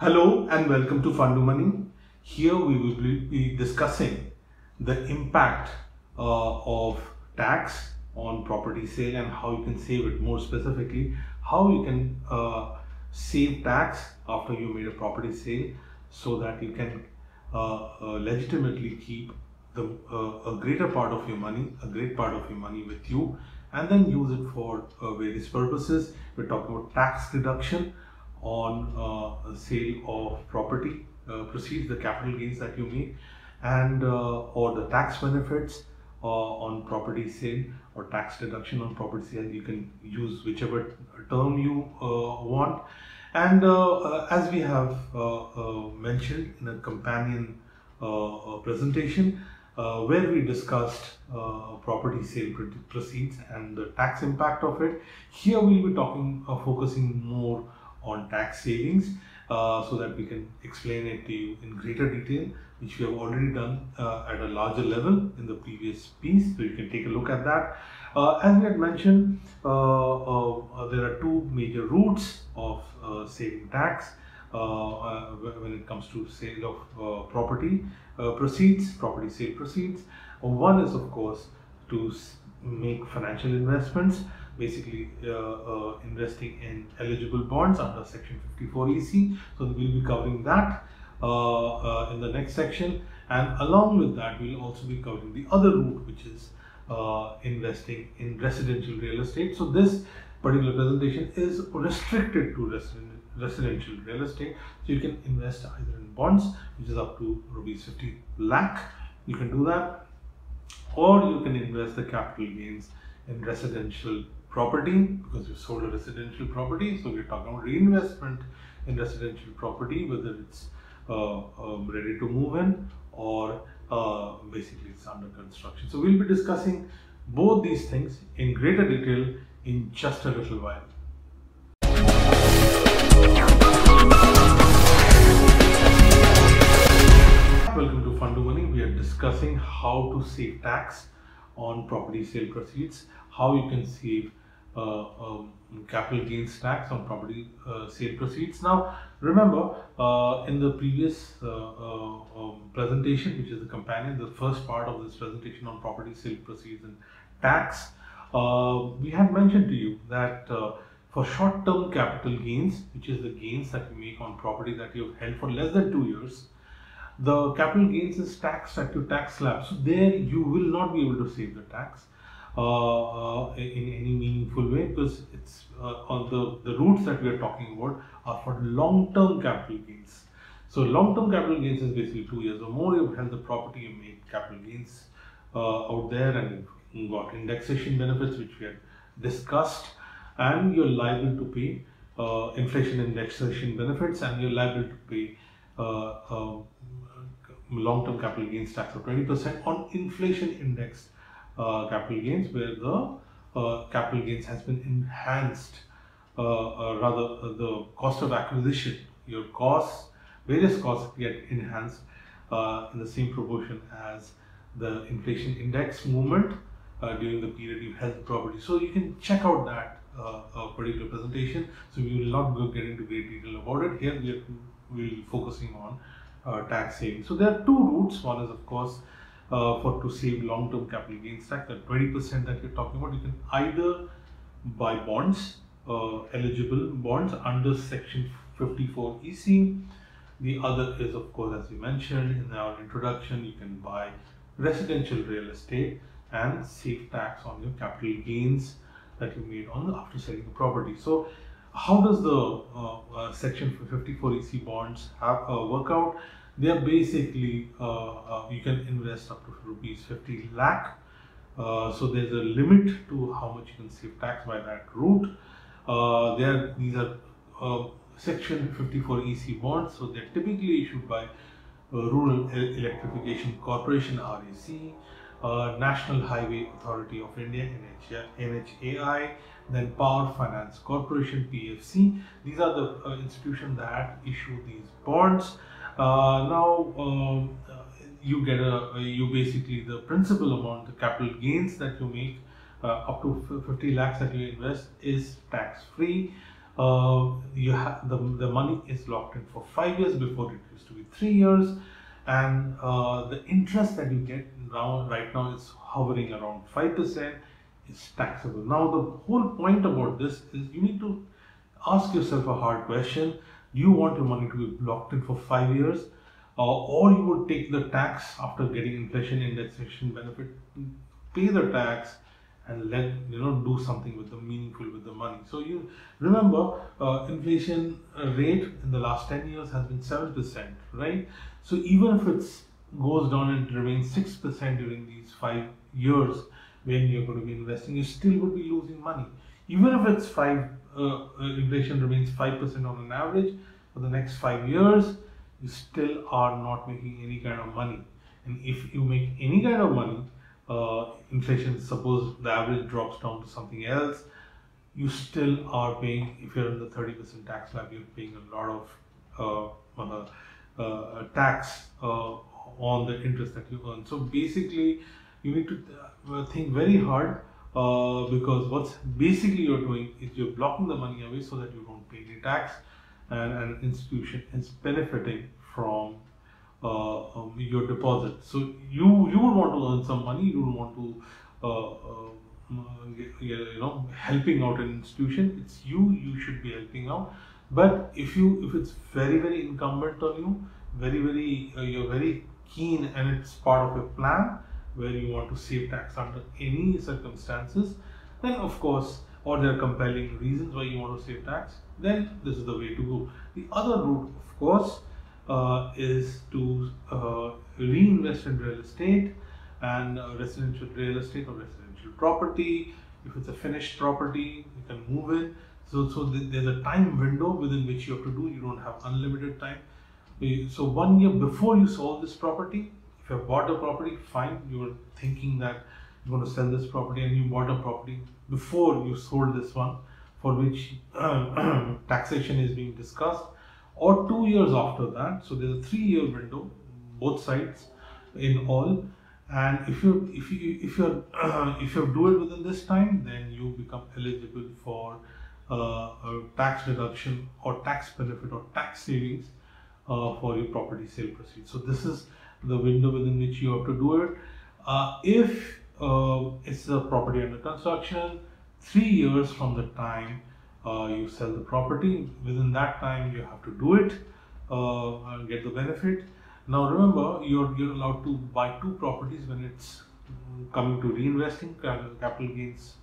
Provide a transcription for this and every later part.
Hello and welcome to Fundu Money. Here we will be discussing the impact of tax on property sale and how you can save it. More specifically, how you can save tax after you made a property sale so that you can legitimately keep a greater part of your money, a great part of your money with you, and then use it for various purposes. We're talking about tax deduction on sale of property proceeds, the capital gains that you make, and or the tax benefits on property sale or tax deduction on property sale. You can use whichever term you want. And as we have mentioned in a companion presentation where we discussed property sale proceeds and the tax impact of it, here we'll be talking focusing more on tax savings so that we can explain it to you in greater detail, which we have already done at a larger level in the previous piece. So you can take a look at that. As we had mentioned, there are two major routes of saving tax when it comes to sale of property proceeds, property sale proceeds. One is, of course, to make financial investments, basically investing in eligible bonds under Section 54 EC. So we'll be covering that in the next section, and along with that we'll also be covering the other route, which is investing in residential real estate. So this particular presentation is restricted to residential real estate. So you can invest either in bonds, which is up to rupees 50 lakh, you can do that, or you can invest the capital gains in residential property because you sold a residential property. So we're talking about reinvestment in residential property, whether it's ready to move in or basically it's under construction. So we'll be discussing both these things in greater detail in just a little while. Welcome to Fundu Money. We are discussing how to save tax on property sale proceeds, how you can save capital gains tax on property sale proceeds. Now remember, in the previous presentation, which is the companion, the first part of this presentation on property sale proceeds and tax, we had mentioned to you that for short-term capital gains, which is the gains that you make on property that you have held for less than 2 years, the capital gains is taxed at your tax slab. So there you will not be able to save the tax in any meaningful way, because it's on the routes that we are talking about are for long-term capital gains. So long-term capital gains is basically 2 years or more. You've held the property, you made capital gains out there, and you got indexation benefits, which we had discussed, and you're liable to pay inflation indexation benefits, and you're liable to pay long-term capital gains tax of 20% on inflation index capital gains, where the capital gains has been enhanced, rather the cost of acquisition, your costs, various costs get enhanced in the same proportion as the inflation index movement during the period you held the property. So you can check out that particular presentation. So we will not get into great detail about it. Here we will be focusing on tax saving. So there are two routes. One is, of course, to save long-term capital gains tax, that 20% that you're talking about. You can either buy bonds, eligible bonds under Section 54 EC. The other is, of course, as we mentioned in our introduction, you can buy residential real estate and save tax on your capital gains that you made after selling the property. So how does the Section 54 EC bonds work out? They are basically, you can invest up to rupees 50 lakh. So there's a limit to how much you can save tax by that route. These are Section 54 EC bonds. So they're typically issued by Rural Electrification Corporation, REC, National Highway Authority of India, NHAI, then Power Finance Corporation, PFC. These are the institutions that issue these bonds. You get you basically the principal amount, the capital gains that you make up to 50 lakhs that you invest is tax free. You have the money is locked in for 5 years. Before it used to be 3 years, and the interest that you get now right now is hovering around 5%. Is taxable. Now the whole point about this is you need to ask yourself a hard question. Do you want your money to be locked in for 5 years, or you would take the tax after getting inflation indexation benefit, pay the tax, and let do something with the meaningful with the money. So you remember, inflation rate in the last 10 years has been 7%, right? So even if it goes down and remains 6% during these 5 years when you're going to be investing, you still would be losing money. Even if it's inflation remains 5% on an average for the next 5 years, you still are not making any kind of money. And if you make any kind of money, inflation, suppose the average drops down to something else, you still are paying, if you're in the 30% tax slab, you're paying a lot of tax on the interest that you earn. So basically, you need to think very hard, because what's basically you're doing is you're blocking the money away so that you don't pay any tax, and an institution is benefiting from your deposit. So you would want to earn some money. You would want to helping out an institution. It's you should be helping out. But if it's very incumbent on you, you're very keen, and it's part of your plan where you want to save tax under any circumstances, then of course, or there are compelling reasons why you want to save tax, then this is the way to go. The other route, of course, is to reinvest in real estate, and residential real estate or residential property. If it's a finished property, you can move in. So there's a time window within which you have to do. You don't have unlimited time. So 1 year before you sold this property, if you have bought a property, fine, you were thinking that you're going to sell this property, and you bought a property before you sold this one, for which taxation is being discussed, or 2 years after that. So there's a 3-year window, both sides in all. And if you do it within this time, then you become eligible for a tax deduction or tax benefit or tax savings for your property sale proceeds. So this is the window within which you have to do it. If it's a property under construction, 3 years from the time you sell the property, within that time you have to do it and get the benefit. Now remember, you're allowed to buy 2 properties when it's coming to reinvesting capital gains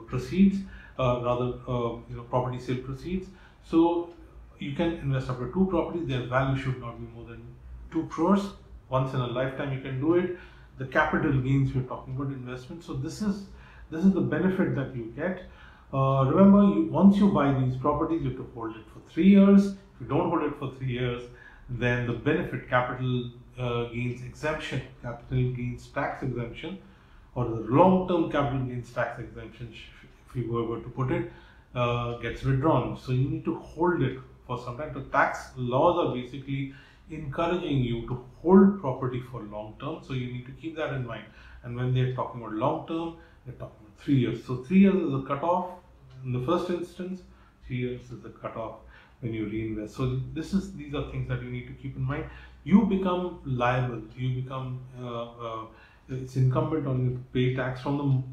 proceeds, property sale proceeds. So you can invest up to 2 properties. Their value should not be more than 2 crores. Once in a lifetime you can do it. The capital gains we're talking about investment. So this is the benefit that you get. Remember, once you buy these properties, you have to hold it for 3 years. If you don't hold it for 3 years, then the benefit, capital gains exemption, capital gains tax exemption, or the long-term capital gains tax exemption, if you were to put it, gets withdrawn. So you need to hold it for some time. The tax laws are basically encouraging you to hold property for long term. So you need to keep that in mind. And when they're talking about long term, they're talking about 3 years. So 3 years is the cutoff in the first instance. 3 years is the cutoff when you reinvest. So these are things that you need to keep in mind. You become liable. You become it's incumbent on you to pay tax from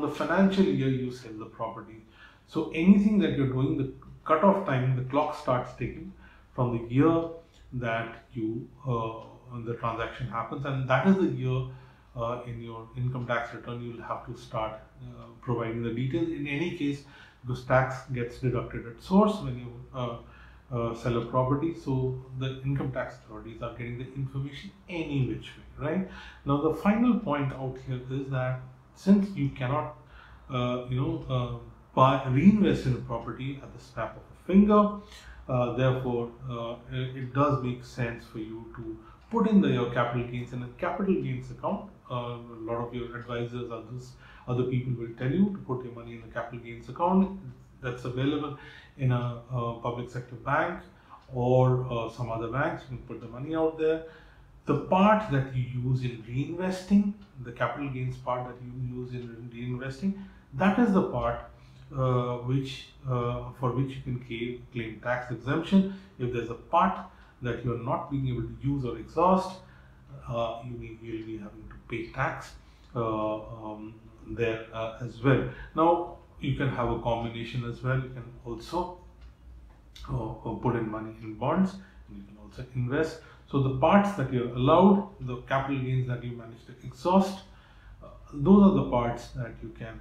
the financial year you sell the property. So anything that you're doing, the cutoff time, the clock starts ticking from the year that the transaction happens, and that is the year in your income tax return you'll have to start providing the details. In any case, because tax gets deducted at source when you sell a property, so the income tax authorities are getting the information any which way, right? Now the final point out here is that since you cannot reinvest in a property at the snap of a finger, therefore it does make sense for you to put in your capital gains in a capital gains account. A lot of your advisors, other people will tell you to put your money in the capital gains account that's available in a public sector bank or some other banks. You can put the money out there. The part that you use in reinvesting, the capital gains part that you use in reinvesting, that is the part for which you can claim tax exemption. If there's a part that you're not being able to use or exhaust, you'll be having to pay tax there as well. Now you can have a combination as well. You can also put in money in bonds, and you can also invest. So the parts that you're allowed, the capital gains that you manage to exhaust, those are the parts that you can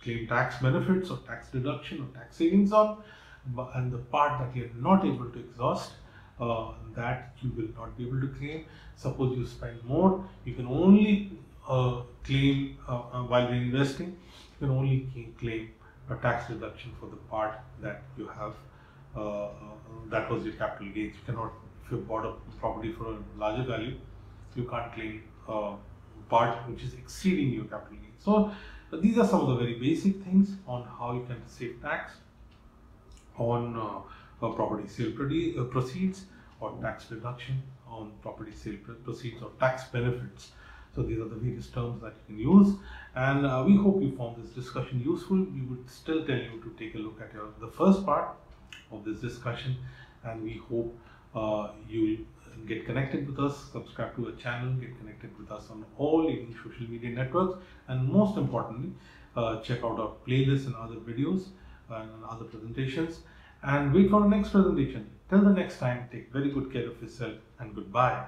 claim tax benefits or tax deduction or tax savings on, and the part that you're not able to exhaust, that you will not be able to claim. Suppose you spend more, you can only claim while reinvesting, you can only claim a tax deduction for the part that you have, that was your capital gains. You cannot, if you bought a property for a larger value, you can't claim part which is exceeding your capital gains. So these are some of the very basic things on how you can save tax on property sale proceeds, or tax deduction on property sale proceeds, or tax benefits. So these are the various terms that you can use, and we hope you found this discussion useful. We would still tell you to take a look at the first part of this discussion, and we hope you'll get connected with us, subscribe to our channel, get connected with us on all leading social media networks, and most importantly, check out our playlists and other videos and other presentations, and wait for the next presentation. Till the next time, take very good care of yourself, and goodbye.